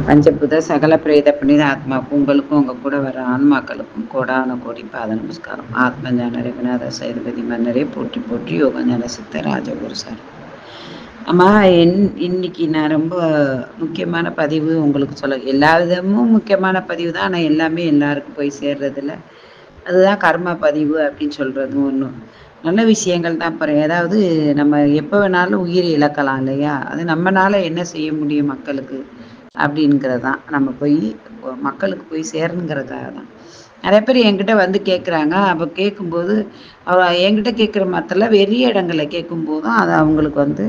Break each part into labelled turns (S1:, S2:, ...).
S1: பஞ்சபூத சகல பிரேத புனித ஆத்மாவுக்கும் உங்களுக்கும் உங்கள் கூட வர ஆன்மாக்களுக்கும் கோடான கோடி பாத நமஸ்காரம். ஆத்ம ஞான ரகுநாத சேதுபதி மன்னரே போற்றி போற்றி. யோக ஞான சித்த ராஜகுரு சார். அம்மா, இன்னைக்கு நான் ரொம்ப முக்கியமான பதிவு உங்களுக்கு சொல்ல, எல்லா விதமும் முக்கியமான பதிவு தான், ஆனால் எல்லாமே எல்லாருக்கும் போய் சேர்றதில்ல. அதுதான் கர்ம பதிவு அப்படின்னு சொல்கிறது. ஒன்றும் நல்ல விஷயங்கள் தான். அப்புறம் ஏதாவது நம்ம எப்போ வேணாலும் உயிர் இழக்கலாம் இல்லையா? அது நம்மளால என்ன செய்ய முடியும் மக்களுக்கு அப்படிங்கிறது தான். நம்ம போய் மக்களுக்கு போய் சேரணுங்கிறதுக்காக தான் நிறைய பேர் என்கிட்ட வந்து கேட்குறாங்க. அப்போ கேட்கும்போது என்கிட்ட கேட்குற மற்றல வெறிய இடங்களில் கேட்கும்போதும் அது அவங்களுக்கு வந்து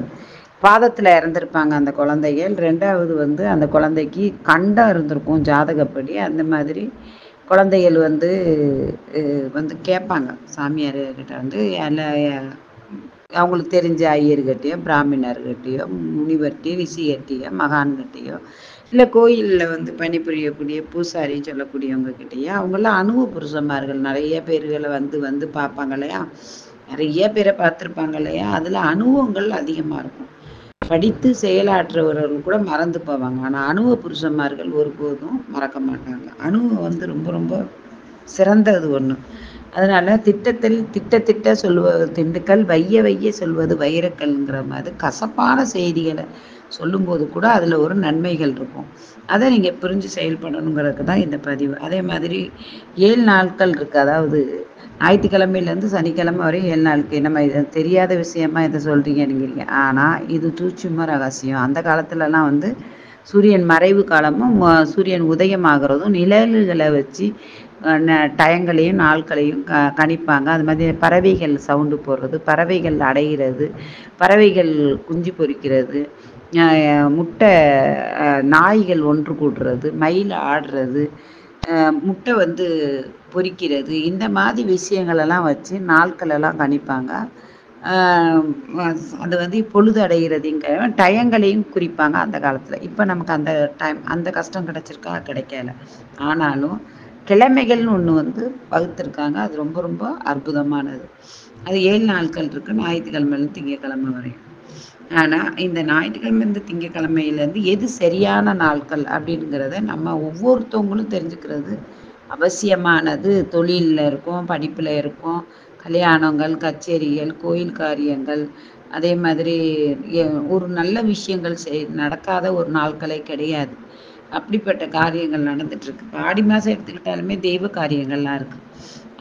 S1: பாதத்தில் இறந்துருப்பாங்க அந்த குழந்தைகள். ரெண்டாவது வந்து அந்த குழந்தைக்கு கண்டம் இருந்திருக்கும் ஜாதகப்படி. அந்த மாதிரி குழந்தைகள் வந்து வந்து கேட்பாங்க சாமியார்கிட்ட வந்து அவங்களுக்கு தெரிஞ்ச ஐயர்கிட்டையோ பிராமணர்கிட்டையோ முனிவர்கிட்டையோ ரிஷிகட்டையோ மகான்கிட்டையோ இல்லை கோயிலில் வந்து பணிபுரியக்கூடிய பூசாரி சொல்லக்கூடியவங்க கிட்டேயோ அவங்களாம் அனுபவ புருஷന്മാர்கள் நிறைய பேர்களை வந்து வந்து பார்ப்பாங்க இல்லையா? நிறைய பேரை பார்த்துருப்பாங்க இல்லையா? அதில் அனுபவங்கள் அதிகமாக இருக்கும். படித்து செயலாற்றுறவர்கள் கூட மறந்து போவாங்க. ஆனால் அனுபவ புருஷന്മാர்கள் ஒருபோதும் மறக்க மாட்டாங்க. அனுபவம் வந்து ரொம்ப ரொம்ப சிறந்தது ஒன்று. அதனால திட்ட சொல்லுவது திண்டுக்கல், வைய வைய சொல்வது வைரக்கல்ங்கிற மாதிரி கசப்பான செய்திகளை சொல்லும்போது கூட அதில் ஒரு நன்மைகள் இருக்கும். அதை நீங்கள் புரிஞ்சு செயல்படணுங்கிறதுக்கு தான் இந்த பதிவு. அதே மாதிரி 7 நாட்கள் இருக்குது. அதாவது ஞாயிற்றுக்கிழமையிலேருந்து சனிக்கிழமை வரை 7 நாளுக்கு. நம்ம இது தெரியாத விஷயமா இதை சொல்கிறீங்க நீங்கள். ஆனால் இது சூட்சும ரகசியம். அந்த காலத்துலலாம் வந்து சூரியன் மறைவு காலமும் சூரியன் உதயம் ஆகிறதும் நிழல்களை வச்சு டயங்களையும் நாட்களையும் கணிப்பாங்க. அது மாதிரி பறவைகள் சவுண்டு போடுறது, பறவைகள் அடைகிறது, பறவைகள் குஞ்சு பொரிக்கிறது, முட்டை நாய்கள் ஒன்று கூடுறது, மயில் ஆடுறது, முட்டை வந்து பொரிக்கிறது, இந்த மாதிரி விஷயங்களெல்லாம் வச்சு நாட்களெல்லாம் கணிப்பாங்க. அது வந்து பொழுது அடைகிறதுங்க டயங்களையும் குறிப்பாங்க அந்த காலத்தில். இப்போ நமக்கு அந்த டைம் அந்த கஷ்டம் கிடச்சிருக்கா? கிடைக்கல. ஆனாலும் கிழமைகள்னு ஒன்று வந்து வகுத்துருக்காங்க. அது ரொம்ப ரொம்ப அற்புதமானது. அது 7 நாட்கள் இருக்குது, ஞாயிற்றுக்கிழமையிலேருந்து திங்கக்கிழமை வரையும். ஆனால் இந்த ஞாயிற்றுக்கிழமைலேருந்து திங்கக்கிழமையிலேருந்து எது சரியான நாட்கள் அப்படிங்கிறத நம்ம ஒவ்வொருத்தவங்களும் தெரிஞ்சுக்கிறது அவசியமானது. தொழிலில் இருக்கும், படிப்பில் இருக்கும், கல்யாணங்கள், கச்சேரிகள், கோயில் காரியங்கள், அதே மாதிரி ஒரு நல்ல விஷயங்கள் நடக்காத ஒரு நாட்களே கிடையாது. அப்படிப்பட்ட காரியங்கள் நடந்துட்டுருக்கு. இப்போ ஆடி மாதம் எடுத்துக்கிட்டாலுமே தெய்வ காரியங்கள்லாம் இருக்குது.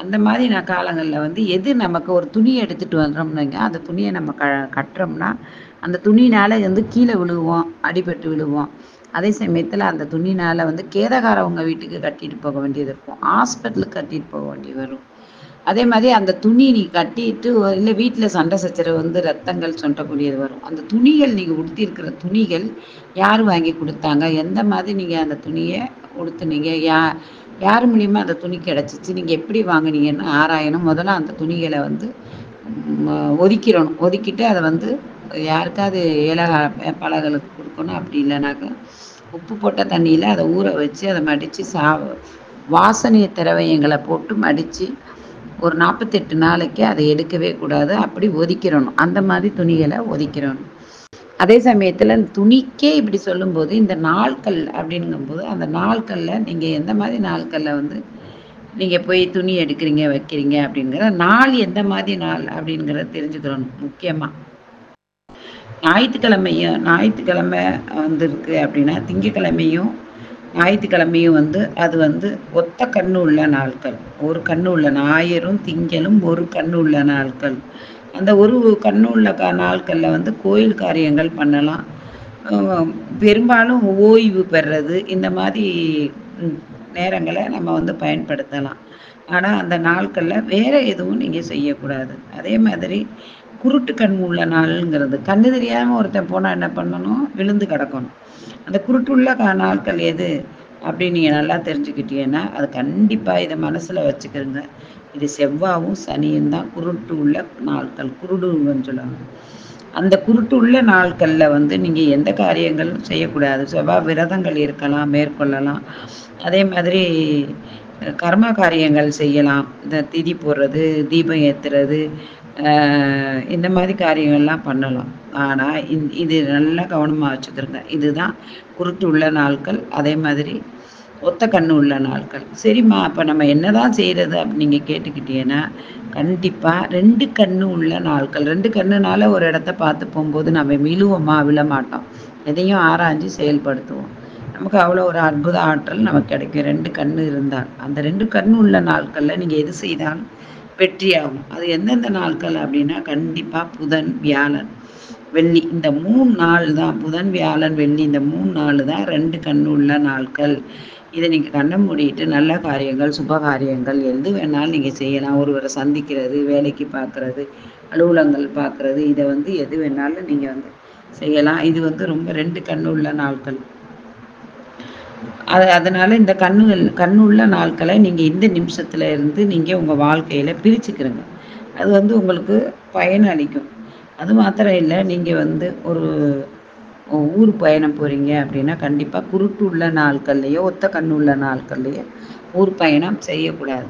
S1: அந்த மாதிரி காலங்களில் வந்து எது நமக்கு ஒரு துணியை எடுத்துகிட்டு வந்தோம்னுங்க, அந்த துணியை நம்ம கட்டுறோம்னா அந்த துணினால் வந்து கீழே விழுவோம், அடிபட்டு விழுவோம். அதே சமயத்தில் அந்த துணினால் வந்து கேதகாரவங்க வீட்டுக்கு கட்டிட்டு போக வேண்டியது இருக்கும், ஹாஸ்பிட்டலுக்கு கட்டிட்டு போக வேண்டியது வரும். அதே மாதிரி அந்த துணி நீ கட்டிட்டு இல்லை வீட்டில் சண்டை சச்சரவு வந்து ரத்தங்கள் சொண்டக்கூடியது வரும். அந்த துணிகள் நீங்கள் உடுத்திருக்கிற துணிகள் யார் வாங்கி கொடுத்தாங்க, எந்த மாதிரி நீங்கள் அந்த துணியை உடுத்துனீங்க, யார் மூலியமாக அந்த துணி கிடச்சிச்சு, நீங்கள் எப்படி வாங்கினீங்கன்னு ஆராயணும். முதல்ல அந்த துணிகளை வந்து ஒதுக்கிடணும். ஒதுக்கிட்டு அதை வந்து யாருக்காவது பழகளுக்கு கொடுக்கணும். அப்படி இல்லைனாக்கா உப்பு போட்ட தண்ணியில் அதை ஊற வச்சு அதை மடித்து வாசனை திரவியங்களை போட்டு மடித்து ஒரு 48 நாளைக்கு அதை எடுக்கவே கூடாது. அப்படி ஒதுக்கிடணும். அந்த மாதிரி துணிகளை ஒதுக்கிடணும். அதே சமயத்தில் துணிக்கே இப்படி சொல்லும்போது இந்த நாட்கள் அப்படிங்கும்போது அந்த நாட்களில் நீங்கள் எந்த மாதிரி நாட்களில் வந்து நீங்கள் போய் துணி எடுக்கிறீங்க வைக்கிறீங்க அப்படிங்கிற நாள் எந்த மாதிரி நாள் அப்படிங்கிறத தெரிஞ்சுக்கிறணும். முக்கியமாக ஞாயிற்றுக்கிழமை வந்துருக்கு அப்படின்னா திங்கக்கிழமையும் ஞாயிற்றுக்கிழமையும் வந்து அது வந்து ஒத்த கண்ணு உள்ள நாட்கள். ஒரு கண்ணு உள்ள ஞாயிறும் திங்களும் ஒரு கண்ணு உள்ள நாட்கள். அந்த ஒரு கண்ணு உள்ள நாட்களில் வந்து கோயில் காரியங்கள் பண்ணலாம். பெரும்பாலும் ஓய்வு பெறுறது இந்த மாதிரி நேரங்களை நம்ம வந்து பயன்படுத்தலாம். ஆனால் அந்த நாட்களில் வேறு எதுவும் நீங்கள் செய்யக்கூடாது. அதே மாதிரி குருட்டு கண் உள்ள நாளுங்கிறது, கண்ணு தெரியாமல் ஒருத்தன் போனால் என்ன பண்ணணும், விழுந்து கிடக்கணும். அந்த குருட்டுள்ள நாட்கள் எது அப்படின்னு நீங்கள் நல்லா தெரிஞ்சுக்கிட்டீங்கன்னா அது கண்டிப்பாக இதை மனசில் வச்சுக்கிறங்க. இது செவ்வாயும் சனியும் தான் குருட்டு உள்ள நாட்கள், குருடுன்னு சொல்லுவாங்க. அந்த குருட்டு உள்ள நாட்களில் வந்து நீங்கள் எந்த காரியங்களும் செய்யக்கூடாது. செவ்வாய் விரதங்கள் இருக்கலாம், மேற்கொள்ளலாம். அதே மாதிரி கர்ம காரியங்கள் செய்யலாம். இந்த திதி போடுறது, தீபம் ஏற்றுறது, இந்த மாதிரி காரியங்கள்லாம் பண்ணலாம். ஆனா, இது நல்லா கவனமா வச்சுக்கிறங்க. இதுதான் குருட்டு உள்ள நாட்கள். அதே மாதிரி ஒத்த கண்ணு உள்ள நாட்கள். சரிம்மா, அப்ப நம்ம என்னதான் செய்றது அப்படின்னு நீங்க கேட்டுக்கிட்டீங்கன்னா, கண்டிப்பா 2 கண்ணு உள்ள நாட்கள். 2 கண்ணுனால ஒரு இடத்த பார்த்து போம்போது நம்ம விழுவோமா? விழமாட்டோம். எதையும் ஆராய்ஞ்சு செயல்படுத்துவோம். நமக்கு அவ்வளோ ஒரு அற்புத ஆற்றல் நமக்கு கிடைக்கும் 2 கண்ணு இருந்தால். அந்த 2 கண்ணு உள்ள நாட்கள்ல நீங்க எது செய்தாலும் வெற்றியாகும். அது எந்தெந்த நாட்கள் அப்படின்னா, கண்டிப்பா புதன், வியாழன், வெள்ளி இந்த 3 நாள் தான். புதன், வியாழன், வெள்ளி இந்த 3 நாள் தான் 2 கண்ணு உள்ள நாட்கள். இத நீங்க கண்ண மூடிட்டு நல்ல காரியங்கள், சுப காரியங்கள் எது வேணாலும் நீங்க செய்யலாம். ஒருவர சந்திக்கிறது, வேலைக்கு பார்க்குறது, அலுவலகங்கள் பார்க்குறது, இத வந்து எது வேணாலும் நீங்க வந்து செய்யலாம். இது வந்து ரொம்ப 2 கண்ணு உள்ள நாட்கள். அதனால இந்த கண்ணுள்ள நாட்களை நீங்க இந்த நிமிஷத்துல இருந்து நீங்க உங்க வாழ்க்கையில பிரிச்சுக்கிறங்க. அது வந்து உங்களுக்கு பயன் அளிக்கும். அது மாத்திரம் இல்ல, நீங்க வந்து ஒரு ஊர் பயணம் போறீங்க அப்படின்னா, கண்டிப்பா குருட்டு உள்ள நாட்கள்லயோ, ஒத்த கண்ணு உள்ள நாட்கள்லயோ ஊர் பயணம் செய்யக்கூடாது.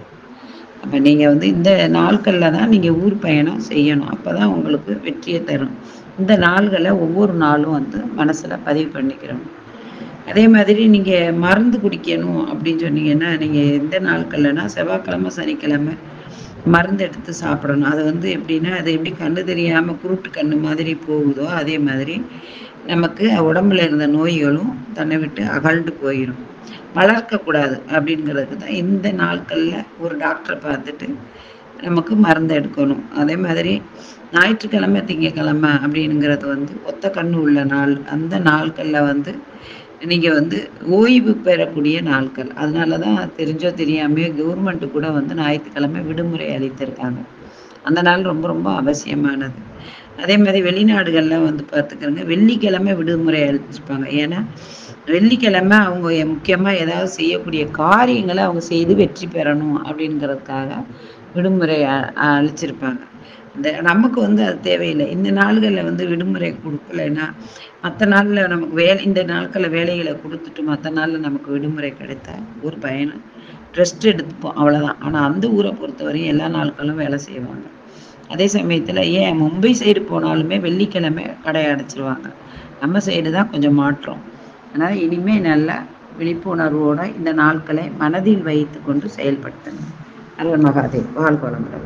S1: அப்ப நீங்க வந்து இந்த நாட்கள்ல தான் நீங்க ஊர் பயணம் செய்யணும். அப்பதான் உங்களுக்கு வெற்றிய தரும். இந்த நாள்கள ஒவ்வொரு நாளும் வந்து மனசுல பதிவு பண்ணிக்கிறணும். அதே மாதிரி நீங்க மருந்து குடிக்கணும் அப்படின்னு சொன்னீங்கன்னா, நீங்க எந்த நாட்கள்லனா செவ்வாய்க்கிழமை, சனிக்கிழமை மருந்து எடுத்து சாப்பிடணும். அது வந்து எப்படின்னா, அது எப்படி கண்ணு தெரியாம குருட்டு கண்ணு மாதிரி போகுதோ, அதே மாதிரி நமக்கு உடம்புல இருந்த நோய்களும் தன்னை விட்டு அகழ்ந்து போயிரும். வளர்க்கக்கூடாது அப்படிங்கிறதுக்கு தான் இந்த நாட்கள்ல ஒரு டாக்டர பார்த்துட்டு நமக்கு மருந்து எடுக்கணும். அதே மாதிரி ஞாயிற்றுக்கிழமை, திங்கட்கிழமை அப்படிங்கிறது வந்து ஒத்த கண்ணு உள்ள நாள். அந்த நாட்கள்ல வந்து நீங்க வந்து ஓய்வு பெறக்கூடிய நாட்கள். அதனால தான் தெரிஞ்சோ தெரியாமயோ கவர்மெண்ட் கூட வந்து ஞாயிற்றுக்கிழமை விடுமுறை அளித்திருக்காங்க. அந்த நாள் ரொம்ப ரொம்ப அவசியமானது. அதே மாதிரி வெளிநாடுகள்ல வந்து பார்த்துக்கங்க, வெள்ளிக்கிழமை விடுமுறை அளிச்சிருப்பாங்க. ஏன்னா, வெள்ளிக்கிழமை அவங்க முக்கியமா ஏதாவது செய்யக்கூடிய காரியங்கள அவங்க செய்து வெற்றி பெறணும் அப்படிங்கிறதுக்காக விடுமுறை அளிச்சிருப்பாங்க. நமக்கு வந்து அது தேவையில்லை. இந்த நாள்கள்ல வந்து விடுமுறை குடுக்கலைன்னா, மத்த நாள்ல நமக்கு இந்த நாட்கள்ல வேலைகள குடுத்துட்டு மத்த நாள்ல நமக்கு விடுமுறை கிடைத்தா ஒரு பயனும் ரெஸ்ட் எடுத்துப்போம் அவ்வளோதான். ஆனா அந்த ஊர பொறுத்தவரையும் எல்லா நாட்களும் வேலை செய்வாங்க. அதே சமயத்துல ஏன் மும்பை சைடு போனாலுமே வெள்ளிக்கிழமை கடைய அடைச்சிருவாங்க. நம்ம சைடு தான் கொஞ்சம் மாற்றம். அதனால இனிமே நல்லா விழிப்புணர்வோட இந்த நாட்களை மனதில் வைத்துக்கொண்டு செயல்படுத்தணும். அருள் மகாதேவ் வாழ்க வளமுடன்.